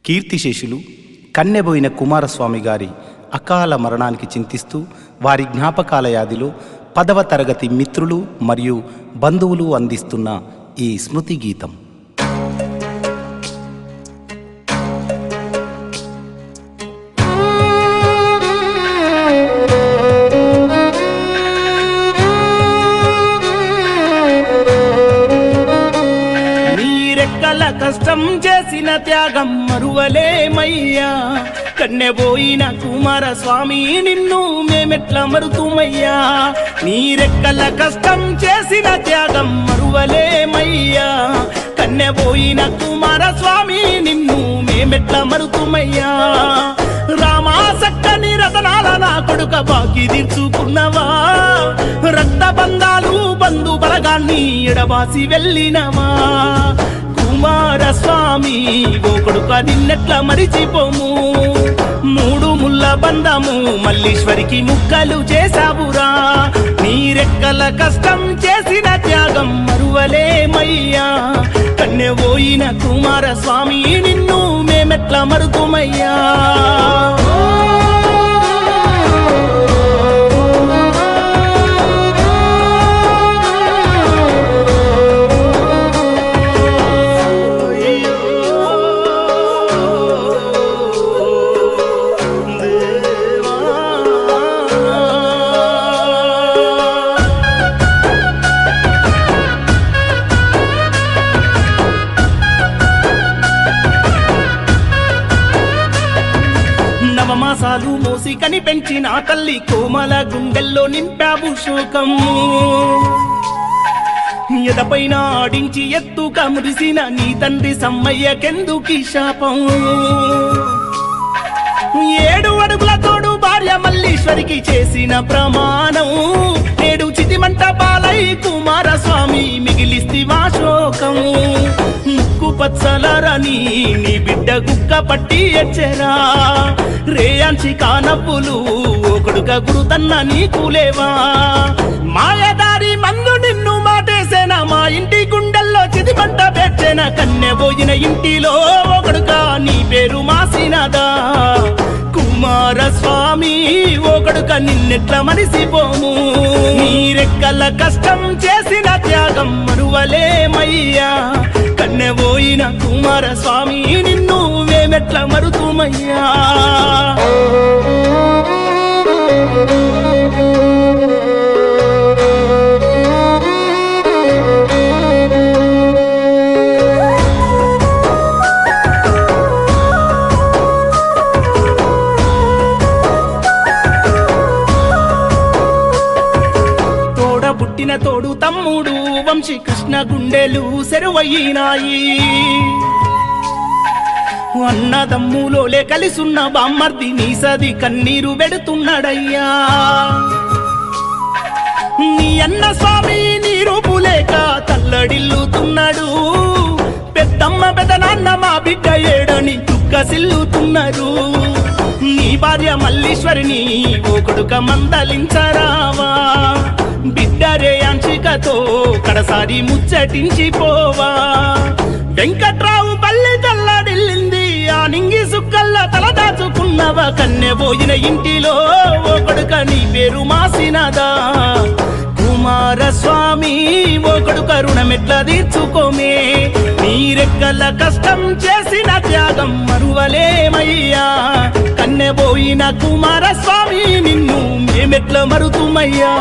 కీర్తిశేషులు కన్నెబోయిన కుమారస్వామి గారి అకాల మరణానికి చింతిస్తూ వారి జ్ఞాపకాల యాదిలో 10వ తరగతి మిత్రులు మరియు బంధువులు అందిస్తున్న ఈ స్మృతి గీతం. కష్టం చేసిన త్యాగం మరువలేమయ్యా, కన్నెబోయిన కుమారస్వామి నిన్ను మేమెట్లా మరుతుమయ్యా. నీరెక్కల కష్టం చేసిన త్యాగం మరువలేమయ్యా, కన్నెబోయిన కుమారస్వామి నిన్ను మేమెట్లా మరుతుమయ్యా. రామా సక్కని రతనాల నా కొడుక బాకి తీర్చుకున్నవా, రక్త బంధాలు బంధు బలగాన్ని ఎడబాసి వెళ్ళినవా. కుమారస్వామి ఓ కొడుక నిన్నెట్లా మరిచిపోము, 3 ముళ్ళ బంధము మల్లీశ్వరికి ముక్కలు చేసావురా. నీరెక్కల కష్టం చేసిన త్యాగం మరువలేమయ్యా, కన్నెబోయిన కుమారస్వామి నిన్ను మేమెట్లా మరుతుమయ్యా. నవమాసాలు మోసి కని పెంచిన తల్లి కోమల గుండెల్లో నింపావు శోకం. ఎదపైన ఆడించి ఎత్తుగా మురిసిన నీ తండ్రి సమ్మయ్యకెందుకీ శాపం. 7 అడుగుల తోడు భార్య మల్లీశ్వరికి చేసిన ప్రమాణం, నేడు చితిమంట పాలై కుమారస్వామి మిగిలిస్తివా శోకం. ముక్కు పచ్చలరని నీ బిడ్డ గుక్క పట్టి ఎచ్చరా, రేయాంచి కానప్పులు ఒకడుక గురుతన్న నీకులేవా. మాయదారి మందు నిన్ను మాటేసేనా, మా ఇంటి గుండెల్లో చితిమంట పెట్టేనా. కన్నెబోయిన ఇంటిలో ఒకడుక నీ పేరు మాసినదా. కుమారస్వామి ఒకడుక నిన్నెట్లా మరిసిపోము, నీరెక్కల కష్టం చేసిన త్యాగం మరువలేమయ్యా, కన్నెబోయిన కుమారస్వామి నిన్ను మేమెట్లా మరుతుమయ్యా. పుట్టిన తోడు తమ్ముడు వంశీ కృష్ణ గుండెలు సెరువయ్యినాయి. అన్నదమ్ములోలే కలిసున్న బామ్మర్ది నీ సది కన్నీరు పెడుతున్నాడయ్యా. నీ అన్న స్వామి నీ రూపు లేక తల్లడిల్లుతున్నాడు, పెద్దమ్మ పెదనాన్న మా బిడ్డ ఏడని దుఃఖసిల్లుతున్నారు. నీ భార్య మల్లీశ్వరిని ఓ కొడుక మందలించరావా, బిడ్డరే అంచికతో కడసారి ముచ్చటించిపోవా. వెంకట్రావు పల్లె తల్లడిల్లింది, ఆ నింగి సుక్కల్లా తల దాచుకున్నవా. కన్నెబోయిన ఇంటిలో ఓ కొడుక నీ పేరు మాసినదా. కుమారస్వామి ఓ కొడుక రుణమెట్లా తీర్చుకోమే, నీరెక్కల కష్టం చేసిన త్యాగం మరువలేమయ్యా, కన్నెబోయిన కుమారస్వామి నిన్ను మేమెట్లా మరుతుమయ్యా.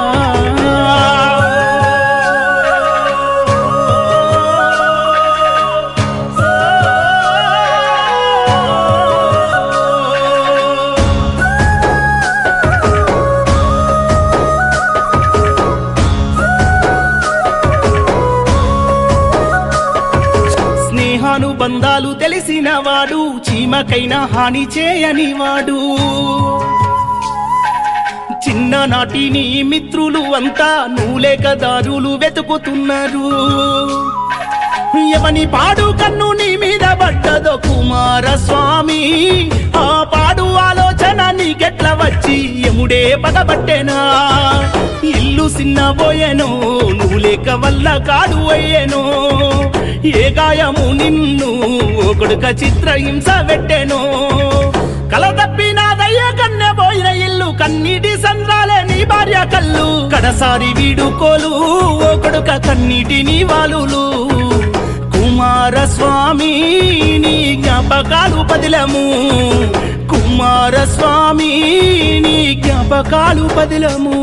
బంధాలు తెలిసిన వాడు, చీమకైనా హాని చేయని వాడు. చిన్ననాటి నీ మిత్రులు అంతా నువ్వులేక దారులు వెతుకుతున్నారు. ఎవని పాడు కన్ను నీ మీద పడ్డదో కుమారస్వామి, ఆ పాడు ఆలోచన నీకెట్ల వచ్చి ఎముడే పగబట్టేనా ఇల్లు సిన్నబోయేనో నువ్వు లేక వల్ల కాడు అయ్యేనో ఏ గాయము నిన్ను ఓ కొడుక చిత్రహింస పెట్టేనో కల తప్పినాదయ్య కన్నెబోయిన ఇల్లు కన్నీటి సంద్రాలే నీ భార్య కళ్ళు కడసారి వీడుకోలు ఓ కొడుక కన్నీటి నీ వాలులు కుమారస్వామి నీ జ్ఞాపకాలు పదిలము కుమారస్వామి నీ జ్ఞాపకాలు పదిలము